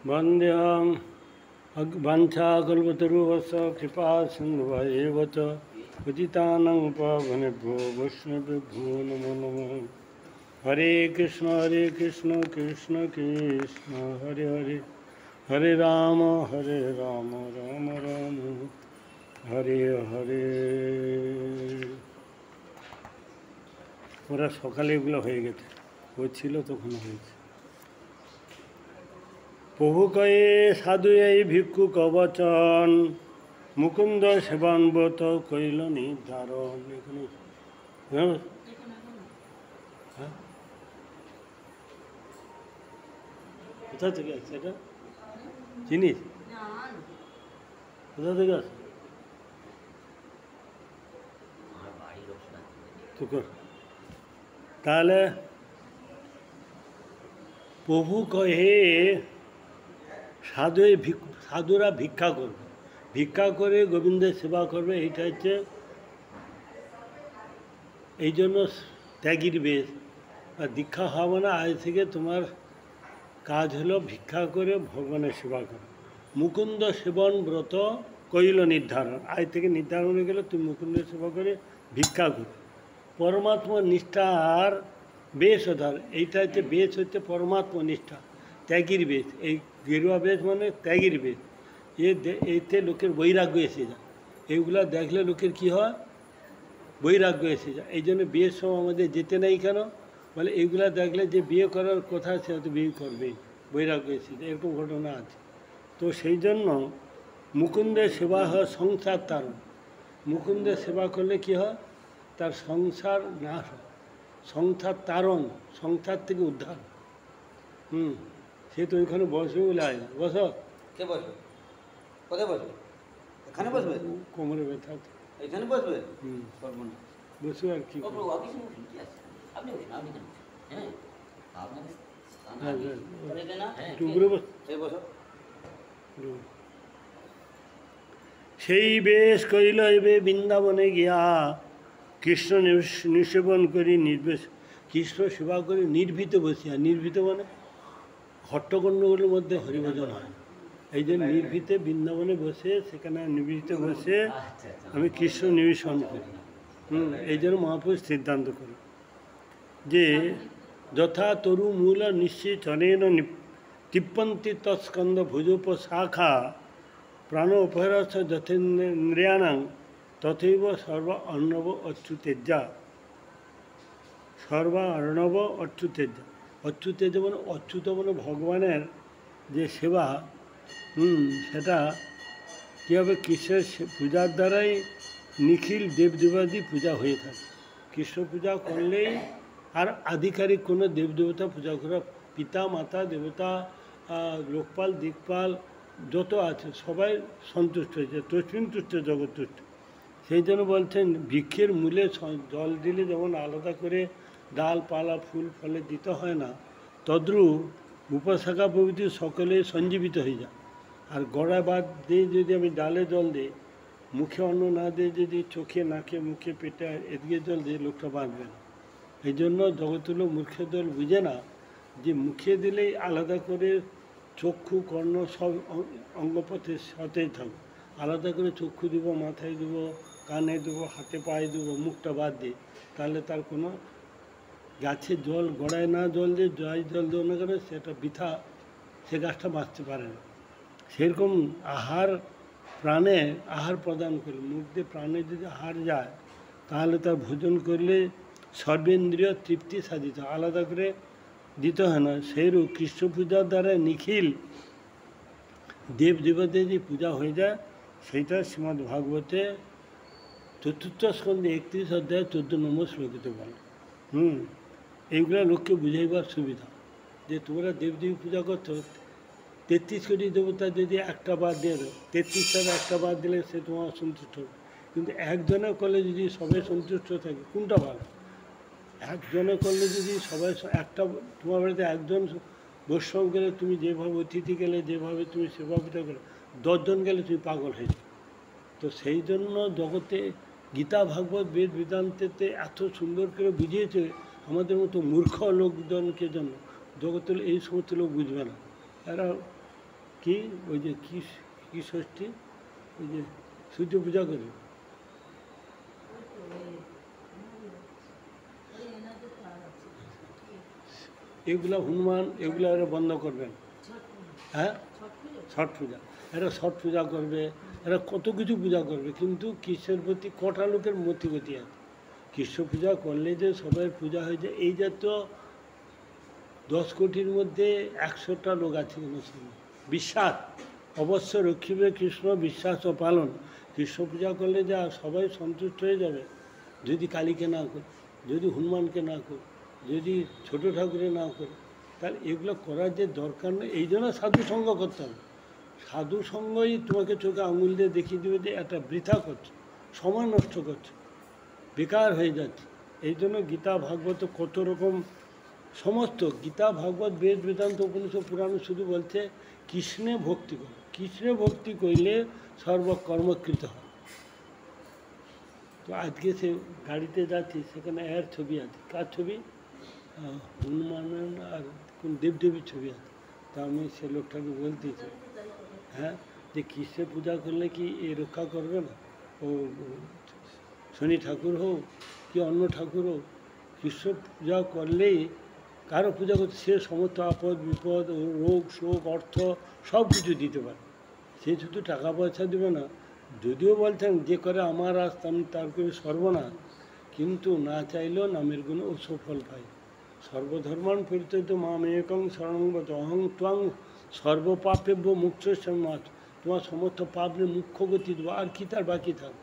वन्द्यं वाञ्छाकल्पतरुवस्य कृपा सिन्धुभैव च पतितानां पावनेभ्यो वैष्णवेभ्यो नमो नमः। हरे कृष्ण कृष्ण कृष्ण हरे हरे, हरे राम राम राम हरे हरे। ওরা সকালে এগুলো হয়ে গেছে, ও ছিল তখন হয়েছে। প্রভু কয়ে সাধু এই ভিক্ষু কবচন, মুকুন্দ সেবানবত কইল নির্ধারণ। এখানে হ্যাঁ, কোথা থেকে আসছে এটা জিনিস? কোথা থেকে আসছে? তাহলে প্রভু কহে সাধুরা ভিক্ষা করবে, ভিক্ষা করে গোবিন্দের সেবা করবে। এইটা হচ্ছে এই জন্য ত্যাগীর বেশ আর দীক্ষা হওয়া না। আজ থেকে তোমার কাজ হলো ভিক্ষা করে ভগবানের সেবা করা। মুকুন্দ সেবন ব্রত কইল নির্ধারণ, আজ থেকে নির্ধারণ হয়ে গেলে তুমি মুকুন্দের সেবা করে ভিক্ষা করো। পরমাত্মা নিষ্ঠার বেশ ধর, এইটা হচ্ছে বেশ হচ্ছে পরমাত্মা নিষ্ঠা, ত্যাগীর বেশ। এই গেরুয়া বেশ মানে ত্যাগীর বেশ। এতে লোকের বৈরাগ্য এসে যায়। এইগুলা দেখলে লোকের কি হয়? বৈরাগ্য এসে যায়। এই জন্য বিয়ের সময় আমাদের যেতে নেই কেন বলে, এইগুলা দেখলে যে বিয়ে করার কথা সে হয়তো বিয়ে করবেই, বৈরাগ্য এসে যায়। এরকম ঘটনা আছে। তো সেই জন্য মুকুন্দের সেবা হয় সংসার তারণ। মুকুন্দের সেবা করলে কি হয়? তার সংসার নাশ হয়, সংসার তারণ, সংসার থেকে উদ্ধার। সে তো ওইখানে বসবে বলে আয়, বসো। কে বসবে? কোথায় বসবে? এখানে বসবে? কোমরে ব্যথা, এখানে বসবে? বসবে আর কি। সেই বেশ করিল এবে বৃন্দাবনে গিয়া, কৃষ্ণ নিষেবন করি নির্বেশ, কৃষ্ণ সেবা করে নির্ভীত বসিয়া। নির্ভীত মানে হট্টগণ্ডগুলোর মধ্যে হরিভজন হয়। এই যে নির্ভীতে বৃন্দাবনে বসে, সেখানে নির্ভীতে বসে আমি কৃষ্ণ নিবেশন করি। এই জন্য মহাপুরুষ সিদ্ধান্ত করি যে যথা তরু মূল নিশ্চয় চনেন তিপ্পন্তি তৎস্কন্দ ভুজোপ শাখা প্রাণ উপহরস যথেন্দ্রিয়াণাং তথৈব সর্ব অর্ণব অচ্যুতেজ্জা। সর্বা অর্ণব অচ্যুতেজ্জা। অচ্যুতেজ মানে অচ্যুত মানে ভগবানের যে সেবা, সেটা কী হবে? কৃষ্ণের পূজার দ্বারাই নিখিল দেবদেবাদি পূজা হয়ে থাকে। কৃষ্ণ পূজা করলেই আর আধিকারিক কোনো দেবদেবতা পূজা করা, পিতা মাতা দেবতা লোকপাল দিকপাল যত আছে সবাই সন্তুষ্ট হয়েছে। তস্মিন তুষ্ট জগৎ তুষ্ট। সেই জন্য বলছেন বৃক্ষের মূলে জল দিলে যেমন আলাদা করে ডাল পালা ফুল ফলে দিতে হয় না, তদ্রূপ উপশাখা প্রভৃতি সকলে সঞ্জীবিত হয়ে যায়। আর গড়া বাদ দিয়ে যদি আমি ডালে জল দিই, মুখে অন্ন না দিয়ে যদি চোখে নাকে মুখে পেটে এদিকে জল দিয়ে, লোকটা বাঁচবে না। এই জন্য জগতুলো মূর্খের দল বুঝে না যে মুখে দিলেই আলাদা করে চক্ষু কর্ণ সব অঙ্গপথে সতেজ থাকবে। আলাদা করে চক্ষু দেব, মাথায় দেবো, কানে দেবো, হাতে পায়ে দেবো, মুখটা বাদ দিয়ে, তাহলে তার কোনো গাছের জল গড়ায় না জল দিয়ে যাই জল দেবো না কেন, সেটা বৃথা, সে গাছটা বাঁচতে পারে না। সেরকম আহার প্রাণে আহার প্রদান করে, মুখ দিয়ে প্রাণে যদি আহার যায়, তাহলে তার ভোজন করলে সর্বেন্দ্রিয় তৃপ্তি সাধিত, আলাদা করে দিতে হয় না। সেইরূপ কৃষ্ণ পূজার দ্বারা নিখিল দেব দেবতাদের যে পূজা হয়ে যায়, সেইটা শ্রীমদ্ ভাগবতে চতুর্থ স্কন্ধে 31 অধ্যায় 14 নম্বর শ্লোকিতে বলে। এইগুলা লোককে বুঝাইবার সুবিধা, যে তোমরা দেবদেবী পূজা করছো, 33 কোটি দেবতা যদি একটা বাদ দিয়ে দেয়, 33টার একটা বাদ দিলে সে তোমার সন্তুষ্ট হবে। কিন্তু একজনে করলে যদি সবাই সন্তুষ্ট থাকে, কোনটা ভালো? একজনে করলে যদি সবাই একটা, তোমার বাড়িতে একজন বৈষ্ণব গেলে তুমি যেভাবে অতিথি গেলে, যেভাবে তুমি সেবা পূজা করলে, 10 জন গেলে তুমি পাগল হয়ে যাবে। তো সেই জন্য জগতে গীতা ভাগবত বেদ বেদান্তেতে এত সুন্দর করে বুঝিয়েছে, আমাদের মতো মূর্খ লোকজনকে জন্য। জগতের এই সমস্ত লোক বুঝবে না। এরা কি ওই যে কি ষষ্ঠী, ওই যে সূর্য পূজা করে, এগুলা হনুমান এগুলা এরা বন্ধ করবেন। হ্যাঁ, ছট পূজা, এরা ছট পূজা করবে, এরা কত কিছু পূজা করবে, কিন্তু কৃষ্ণের প্রতি কটা লোকের মতিগতি আছে। কৃষ্ণ পূজা করলে যে সবাই পূজা হয়ে যায়, এই জাতীয় 10 কোটির মধ্যে 100টা লোক আছে মুসলমান। বিশ্বাস অবশ্য রক্ষিবে কৃষ্ণ বিশ্বাস ও পালন। কৃষ্ণ পূজা করলে যা সবাই সন্তুষ্ট হয়ে যাবে। যদি কালীকে না করে, যদি হনুমানকে না করে, যদি ছোট ঠাকুরে না করে, তাহলে এগুলো করার যে দরকার নেই। এই জন্য সাধু সঙ্গ করতে হবে। সাধু সঙ্গই তোমাকে চোখে আঙুল দিয়ে দেখিয়ে দেবে যে এটা বৃথা করছে, সময় নষ্ট করছে, বেকার হয়ে যাচ্ছে। এই জন্য গীতা ভাগবত কত রকম, সমস্ত গীতা ভাগবত বেদ বেদান্ত উপনিষদ পুরাণ শুধু বলছে কৃষ্ণে ভক্তি করো, কৃষ্ণে ভক্তি করলে সর্বকর্মকৃত হয়। তো আজকে সে গাড়িতে যাচ্ছি, সেখানে এর ছবি আছে। কার ছবি? হনুমানের আর কোন দেবদেবীর ছবি আছে। তা আমি সে লোকটাকে বলতেছি, হ্যাঁ, যে কৃষ্ণের পূজা করলে কি এ রক্ষা করবে না? ও শনি ঠাকুর হোক কি অন্য ঠাকুর হোক, কৃষ্ণ পূজা করলেই কারো পূজা করতে সে সমস্ত আপদ বিপদ রোগ শোক অর্থ সব কিছু দিতে পারে। সে শুধু টাকা পয়সা দেবে না, যদিও বলতেন যে করে আমার রাস্তা আমি তার করে সর্বনাশ, কিন্তু না চাইলেও নামের গুণে ও সফল পাই। সর্বধর্মান পরিত্যক্ত মাম একং শরণং ব্রজ অহং ত্বং সর্বপাপেভ্য মুক্ত মাছ। তোমার সমস্ত পাপের মুখ্য গতি দেবো, আর কি তার বাকি থাকে?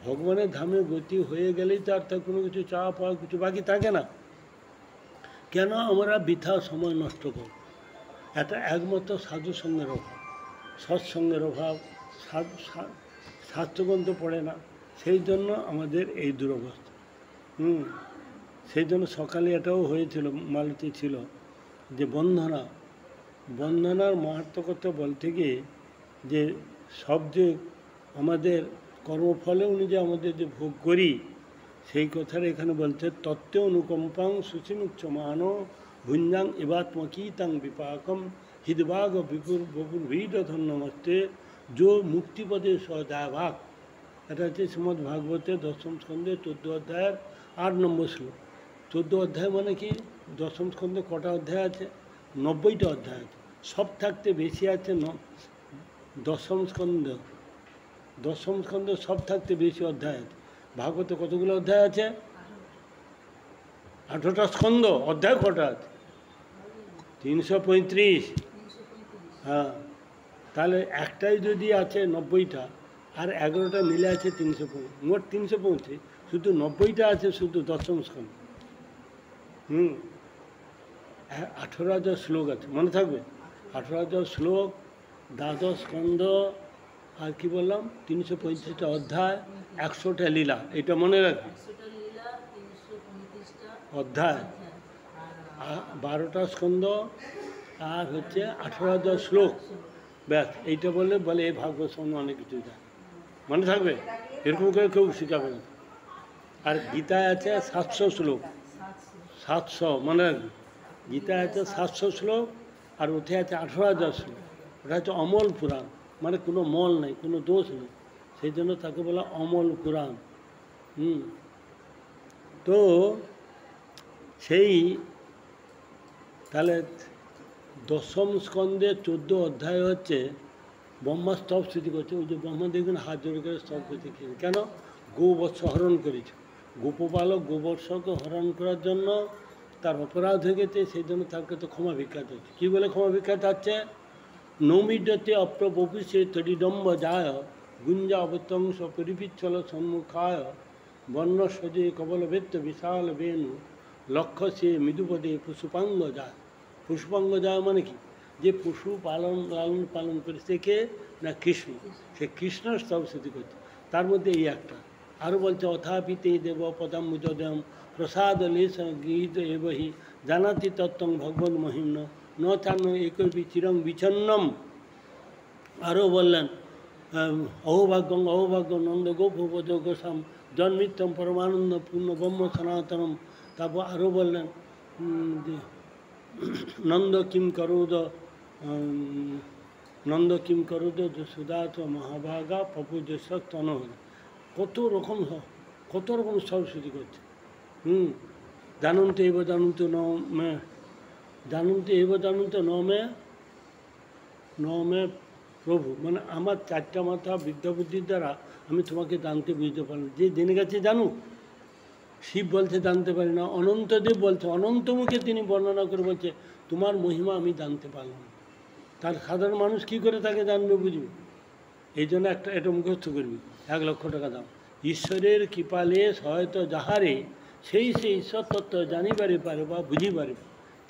ভগবানের ধামে গতি হয়ে গেলেই তার কোনো কিছু চাওয়া পাওয়া কিছু বাকি থাকে না। কেন আমরা বৃথা সময় নষ্ট করব? এটা একমাত্র সাধু সঙ্গের অভাব, সৎসঙ্গের অভাব, শাস্ত্রগ্রন্থ পড়ে না, সেই জন্য আমাদের এই দুরবস্থা। সেই জন্য সকালে এটাও হয়েছিল, মালতী ছিল যে বন্দনার মাহাত্ম্য কথা বলতে গিয়ে যে সব যে আমাদের কর্মফলে অনুযায়ী আমাদের যে ভোগ করি, সেই কথাটা এখানে বলছে তত্ত্ব অনুকম্পাং সুচিমুচ্চ মান ভুঞ্জাং ইবাত্মকীতাং বিপাকম হৃদবাগ বিপুর বপুর ভিড ধন্যমস্তে যো মুক্তিপদে সদাভাগ। এটা হচ্ছে শ্রীমদ্ ভাগবতে 10ম স্কন্ধে 14 অধ্যায়ের 8 নম্বর শ্লোক। 14 অধ্যায় মানে কি? 10ম স্কন্ধে কটা অধ্যায় আছে? 90টা অধ্যায় আছে। সব থাকতে বেশি আছে 10ম স্কন্ধ। 10ম স্কন্ধে সব থাকতে বেশি অধ্যায় আছে। ভাগবতে কতগুলো অধ্যায় আছে? 18টা স্কন্ধ। অধ্যায় কটা আছে? 335। হ্যাঁ, তাহলে একটাই যদি আছে 90টা, আর 11টা মিলে আছে 335, মোট 335। শুধু 90টা আছে শুধু 10ম স্কন্ধ। 18,000 শ্লোক আছে, মনে থাকবে? 18,000 শ্লোক, 12 স্কন্ধ, আর কি বললাম 335টা অধ্যায়, 100টা লীলা। এটা মনে রাখবে, অধ্যায়, 12টা স্কন্ধ, আর হচ্ছে 18,000 শ্লোক। ব্যাস, এইটা বলে এই ভাগবত সম্বন্ধে অনেক কিছু যায়, মনে থাকবে। এরকম করে কেউ শেখাবে না। আর গীতায় আছে 700 শ্লোক, 700 মনে রাখবে। গীতায় আছে 700 শ্লোক, আর ওতে আছে 18,000 শ্লোক। ওটা হচ্ছে অমল পুরাণ, মানে কোনো মল নেই, কোনো দোষ নেই, সেই জন্য তাকে বলা অমল পুরাণ। তো সেই তাহলে 10ম স্কন্ধে 14 অধ্যায় হচ্ছে ব্রহ্মা স্তব স্থিতি করছে। ওই যে ব্রহ্মা দেখবেন হাত জোড়ে করে স্তব করতে খেয়ে, কেন? গোবৎস হরণ করেছে। গোপপালক গোবৎসকে হরণ করার জন্য তার অপরাধ হয়ে গেছে, সেই জন্য তাকে তো ক্ষমা ভিক্ষা চাচ্ছে। কী বলে ক্ষমা ভিক্ষা চাচ্ছে? নৌমিডতে অপ্রবপিষে তরিডম্ব যায় গুঞ্জা অবতংশ পরিপিচ্ছল সম্মুখায় বর্ণ সজে কবলভেত্য বিশাল বেণু লক্ষ্য সে মৃদুপদে পুষ্পাঙ্গ যায়। পুষ্পাঙ্গ যায় মানে কি? যে পশু লালন পালন করে, সে কে? না কৃষ্ণ। সে কৃষ্ণর স্তব স্তুতি করছে। তার মধ্যে এই একটা। আরও বলছে অথাপিতে দেব পদাম্বুজম প্রসাদ লেশন গৃহীত এবহি জানাতি তত্ত্বং ভগবন মহিম্ন ন চান্ন একবি চিরং বিচ্ছন্নম। আরও বললেন অহোভাগ্য নন্দ গোপদ গোসাম জন্মিত্যম পরমানন্দ পূর্ণ ব্রহ্ম সনাতনম। তারপর আরও বললেন যে নন্দ কিম করুদ নন্দ কিম করো সুদাত মহাভাগা পপু দেশক তনহরা, কত রকম সরস্বতী করছে। জানন্তে এব জানন্ত ন মে, জানন্তে এব জানন্ত ন মে প্রভু, মানে আমার চারটা মাথা বিদ্যা বুদ্ধির দ্বারা আমি তোমাকে জানতে বুঝতে পারলাম। যে জেনে গেছে জানুক। শিব বলছে জানতে পারি না, অনন্তদেব বলছে, অনন্ত মুখে তিনি বর্ণনা করে বলছে তোমার মহিমা আমি জানতে পারলাম। তার সাধারণ মানুষ কী করে তাকে জানবে, বুঝবে? এই জন্য এটা মুখস্থ করবি, 1 লক্ষ টাকা দাম। ঈশ্বরের কৃপালে সহায়তা যাহারে, সেই ঈশ্বর তত্ত্ব জানিবারে পারে বা বুঝিবারে,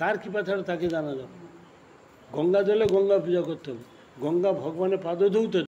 তার কৃপা ছাড়া তাকে জানা যাবে। গঙ্গা জলে গঙ্গা পূজা করতে হবে, গঙ্গা ভগবানের পাদ ধৌত